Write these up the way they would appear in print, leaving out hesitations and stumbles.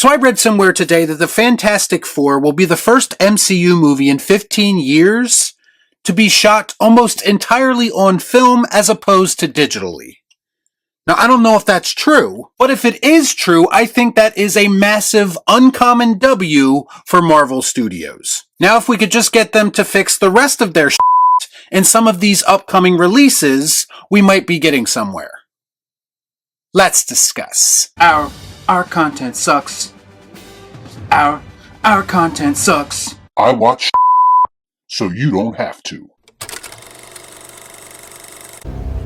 So I read somewhere today that the Fantastic Four will be the first MCU movie in 15 years to be shot almost entirely on film as opposed to digitally. Now, I don't know if that's true, but if it is true, I think that is a massive, uncommon W for Marvel Studios. Now, if we could just get them to fix the rest of their shit in some of these upcoming releases, we might be getting somewhere. Let's discuss. Our content sucks. Our content sucks. I watch so you don't have to.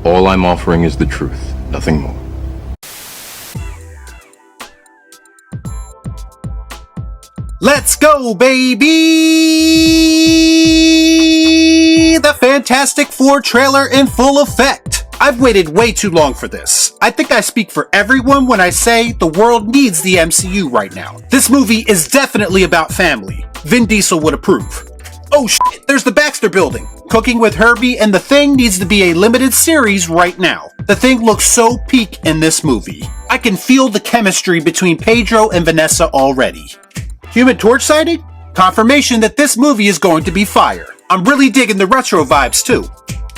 All I'm offering is the truth, nothing more. Let's go, baby! The Fantastic Four trailer in full effect. I've waited way too long for this. I think I speak for everyone when I say the world needs the MCU right now. This movie is definitely about family. Vin Diesel would approve. Oh shit, there's the Baxter Building. Cooking with Herbie and The Thing needs to be a limited series right now. The Thing looks so peak in this movie. I can feel the chemistry between Pedro and Vanessa already. Human Torch sighting? Confirmation that this movie is going to be fire. I'm really digging the retro vibes too.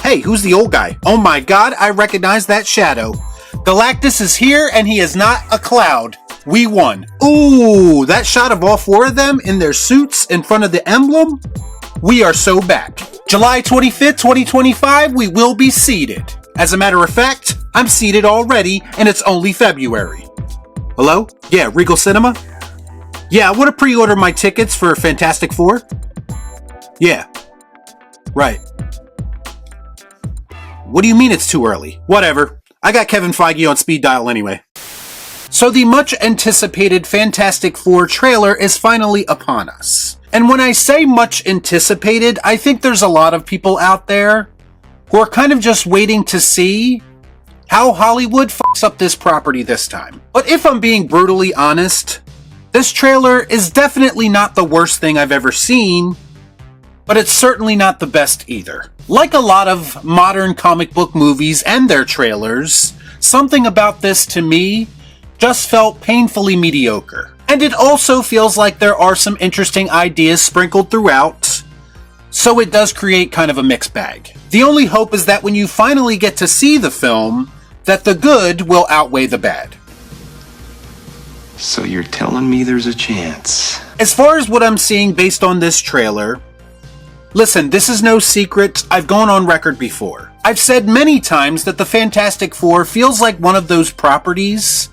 Hey, who's the old guy? Oh my god, I recognize that shadow. Galactus is here and he is not a cloud. We won. Ooh, that shot of all four of them in their suits in front of the emblem? We are so back. July 25th, 2025, we will be seated. As a matter of fact, I'm seated already and it's only February. Hello? Yeah, Regal Cinema? Yeah, I want to pre-order my tickets for Fantastic Four. Yeah. Right. What do you mean it's too early? Whatever. I got Kevin Feige on speed dial anyway. So the much anticipated Fantastic Four trailer is finally upon us. And when I say much anticipated, I think there's a lot of people out there who are kind of just waiting to see how Hollywood fucks up this property this time. But if I'm being brutally honest, this trailer is definitely not the worst thing I've ever seen, but it's certainly not the best either. Like a lot of modern comic book movies and their trailers, something about this to me just felt painfully mediocre. And it also feels like there are some interesting ideas sprinkled throughout, so it does create kind of a mixed bag. The only hope is that when you finally get to see the film, that the good will outweigh the bad. So you're telling me there's a chance? As far as what I'm seeing based on this trailer, listen, this is no secret, I've gone on record before. I've said many times that the Fantastic Four feels like one of those properties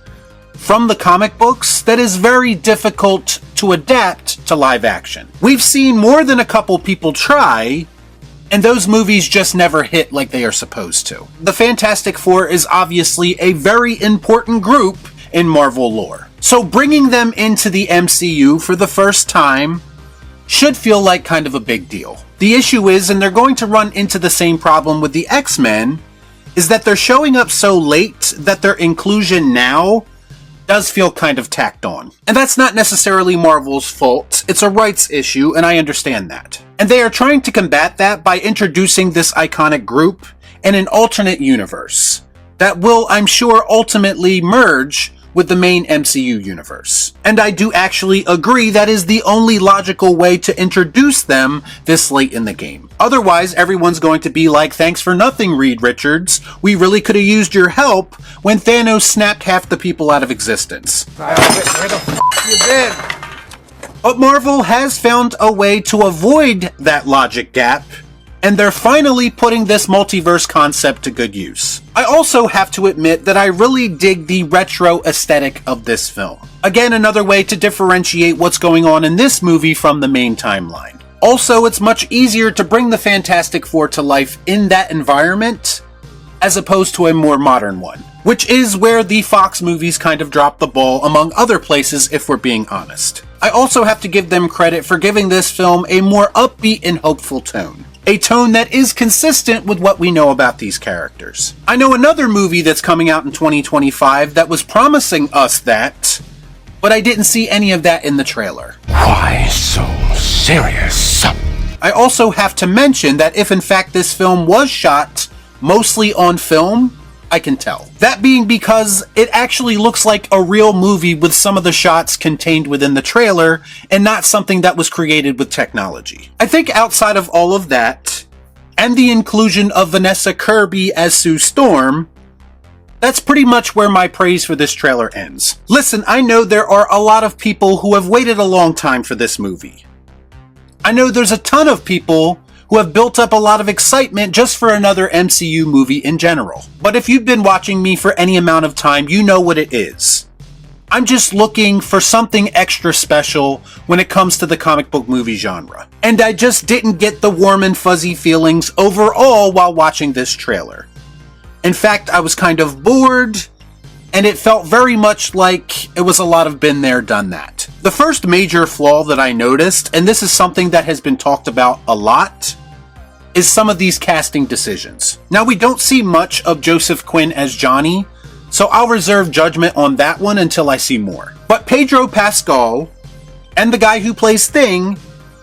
from the comic books that is very difficult to adapt to live action. We've seen more than a couple people try, and those movies just never hit like they are supposed to. The Fantastic Four is obviously a very important group in Marvel lore. So bringing them into the MCU for the first time should feel like kind of a big deal. The issue is, and they're going to run into the same problem with the X-Men, is that they're showing up so late that their inclusion now does feel kind of tacked on. And that's not necessarily Marvel's fault, it's a rights issue, and I understand that. And they are trying to combat that by introducing this iconic group in an alternate universe that will, I'm sure, ultimately merge with the main MCU universe. And I do actually agree that is the only logical way to introduce them this late in the game. Otherwise, everyone's going to be like, thanks for nothing, Reed Richards. We really could have used your help when Thanos snapped half the people out of existence. Where the f*** you been? But Marvel has found a way to avoid that logic gap, and they're finally putting this multiverse concept to good use. I also have to admit that I really dig the retro aesthetic of this film. Again, another way to differentiate what's going on in this movie from the main timeline. Also, it's much easier to bring the Fantastic Four to life in that environment, as opposed to a more modern one, which is where the Fox movies kind of dropped the ball, among other places, if we're being honest. I also have to give them credit for giving this film a more upbeat and hopeful tone. A tone that is consistent with what we know about these characters. I know another movie that's coming out in 2025 that was promising us that, but I didn't see any of that in the trailer. Why so serious? I also have to mention that if in fact this film was shot mostly on film, I can tell. That being because it actually looks like a real movie with some of the shots contained within the trailer and not something that was created with technology. I think outside of all of that, and the inclusion of Vanessa Kirby as Sue Storm, that's pretty much where my praise for this trailer ends. Listen, I know there are a lot of people who have waited a long time for this movie. I know there's a ton of people who have built up a lot of excitement just for another MCU movie in general. But if you've been watching me for any amount of time, you know what it is. I'm just looking for something extra special when it comes to the comic book movie genre. And I just didn't get the warm and fuzzy feelings overall while watching this trailer. In fact, I was kind of bored, and it felt very much like it was a lot of been there, done that. The first major flaw that I noticed, and this is something that has been talked about a lot, is some of these casting decisions. Now, we don't see much of Joseph Quinn as Johnny, so I'll reserve judgment on that one until I see more. But Pedro Pascal and the guy who plays Thing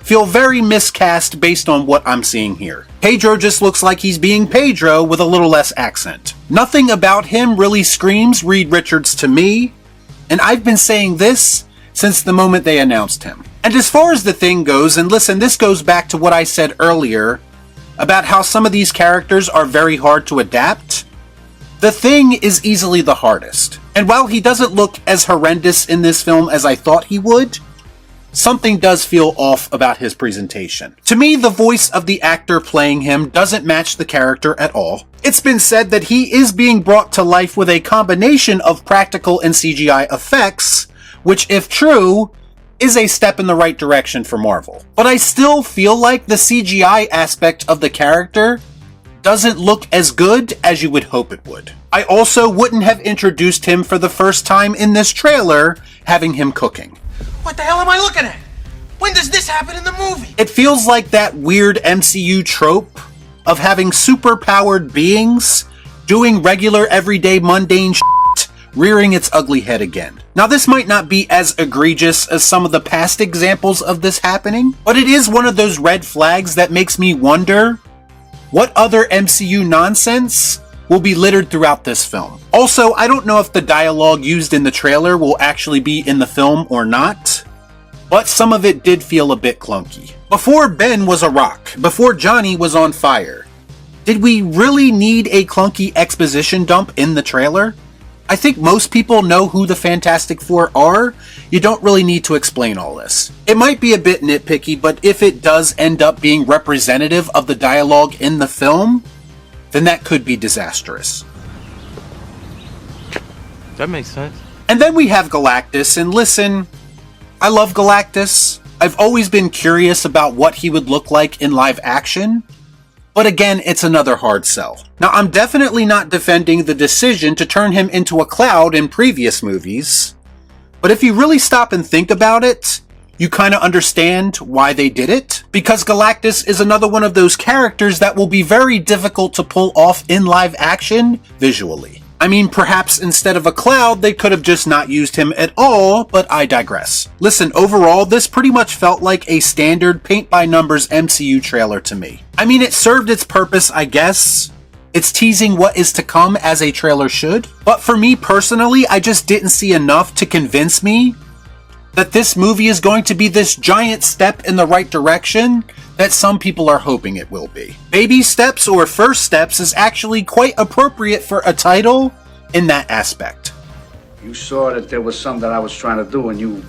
feel very miscast based on what I'm seeing here. Pedro just looks like he's being Pedro with a little less accent. Nothing about him really screams Reed Richards to me, and I've been saying this since the moment they announced him. And as far as the Thing goes, and listen, this goes back to what I said earlier about how some of these characters are very hard to adapt, the Thing is easily the hardest. And while he doesn't look as horrendous in this film as I thought he would, something does feel off about his presentation. To me, the voice of the actor playing him doesn't match the character at all. It's been said that he is being brought to life with a combination of practical and CGI effects, which, if true, is a step in the right direction for Marvel. But I still feel like the CGI aspect of the character doesn't look as good as you would hope it would. I also wouldn't have introduced him for the first time in this trailer, having him cooking. What the hell am I looking at? When does this happen in the movie? It feels like that weird MCU trope of having super-powered beings doing regular, everyday, mundane shit, rearing its ugly head again. Now, this might not be as egregious as some of the past examples of this happening, but it is one of those red flags that makes me wonder what other MCU nonsense will be littered throughout this film. Also, I don't know if the dialogue used in the trailer will actually be in the film or not, but some of it did feel a bit clunky. Before Ben was a rock, before Johnny was on fire, did we really need a clunky exposition dump in the trailer? I think most people know who the Fantastic Four are. You don't really need to explain all this. It might be a bit nitpicky, but if it does end up being representative of the dialogue in the film, then that could be disastrous. That makes sense. And then we have Galactus, and listen, I love Galactus. I've always been curious about what he would look like in live action, but again, it's another hard sell. Now, I'm definitely not defending the decision to turn him into a cloud in previous movies, but if you really stop and think about it, you kind of understand why they did it. Because Galactus is another one of those characters that will be very difficult to pull off in live action visually. I mean, perhaps instead of a cloud, they could have just not used him at all, but I digress. Listen, overall, this pretty much felt like a standard paint-by-numbers MCU trailer to me. I mean, it served its purpose, I guess. It's teasing what is to come as a trailer should. But for me personally, I just didn't see enough to convince me that this movie is going to be this giant step in the right direction that some people are hoping it will be. Baby Steps or First Steps is actually quite appropriate for a title in that aspect. You saw that there was something that I was trying to do, and you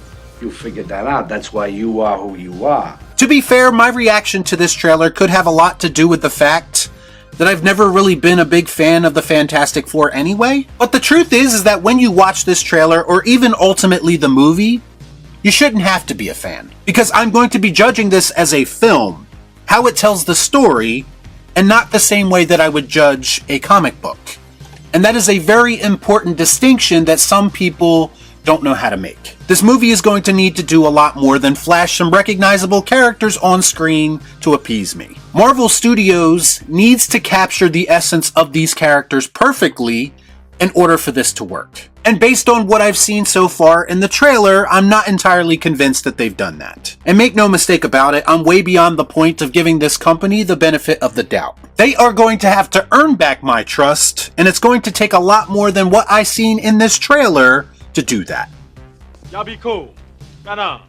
figured that out. That's why you are who you are. To be fair, my reaction to this trailer could have a lot to do with the fact that I've never really been a big fan of the Fantastic Four anyway. But the truth is that when you watch this trailer, or even ultimately the movie, you shouldn't have to be a fan, because I'm going to be judging this as a film, how it tells the story, and not the same way that I would judge a comic book. And that is a very important distinction that some people don't know how to make. This movie is going to need to do a lot more than flash some recognizable characters on screen to appease me. Marvel Studios needs to capture the essence of these characters perfectly in order for this to work. And based on what I've seen so far in the trailer, I'm not entirely convinced that they've done that. And make no mistake about it, I'm way beyond the point of giving this company the benefit of the doubt. They are going to have to earn back my trust, and it's going to take a lot more than what I've seen in this trailer to do that. Y'all be cool. Nah.